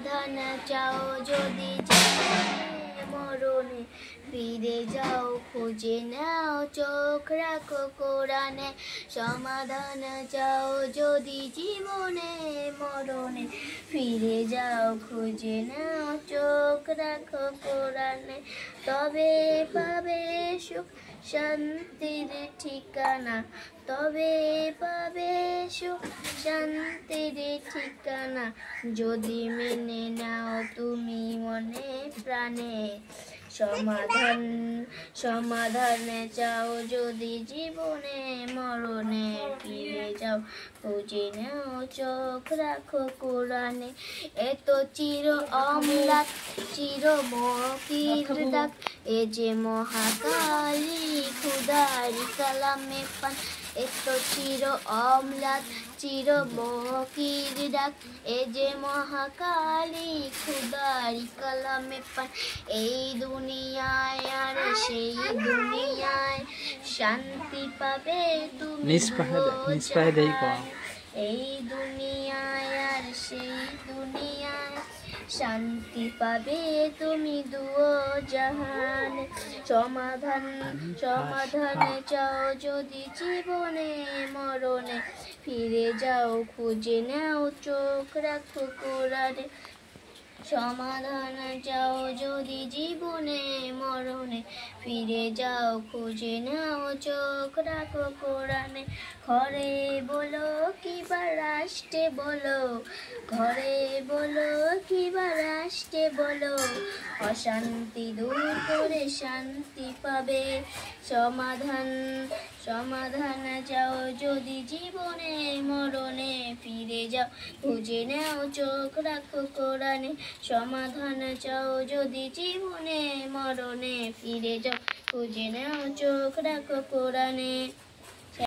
সমাধান চাও যদি জীবনে মরণে ফিরে যাও খুঁজে নাও চোখ রাখো কোরআনে সমাধান চাও যদি জীবনে মরণে ফিরে যাও খুঁজে নাও চোখ রাখো কোরআনে তবে পাবে সুখ শান্তির ঠিকানা তবে পাবে সুখ শান্তির ঠিকানা যদি মেনে নাও তুমি মনে প্রাণে সমাধান চাও যদি জীবনে মরণে ফিরে যাও খুঁজে নাও চোখ রাখো কোরআনে এত চির অম্লান চির মকির ডাক এ যে মহাকালী খুদারি কালামে পান এত চির অম্লান চির মকির ডাক এ যে মহাকালী খুদারি কালামে পান এই দুনিয়ায় আর সেই দুনিয়ায় শান্তি পাবে তুমি এই দুনিয়ায় আর সেই দুনিয়ায় শান্তি পাবে তুমি দুও জাহান সমাধান চাও যদি জীবনে মরণে ফিরে যাও খুঁজে নাও চোখ রাখো কোরআনে সমাধান চাও যদি জীবনে মরণে ফিরে যাও খুঁজে নাও চোখ রাখো কোরআনে ঘরে বলো কিবা রাষ্ট্রে বলো ঘরে বলো কিবা রাষ্ট্রে বলো অশান্তি দূর করে শান্তি পাবে সমাধান চাও যদি জীবনে মরণে ফিরে যাও খুঁজে নাও চোখ রাখো কোরআনে সমাধান চাও যদি জীবনে মরণে ফিরে যাও খুঁজে নাও চোখ রাখো কোরআনে।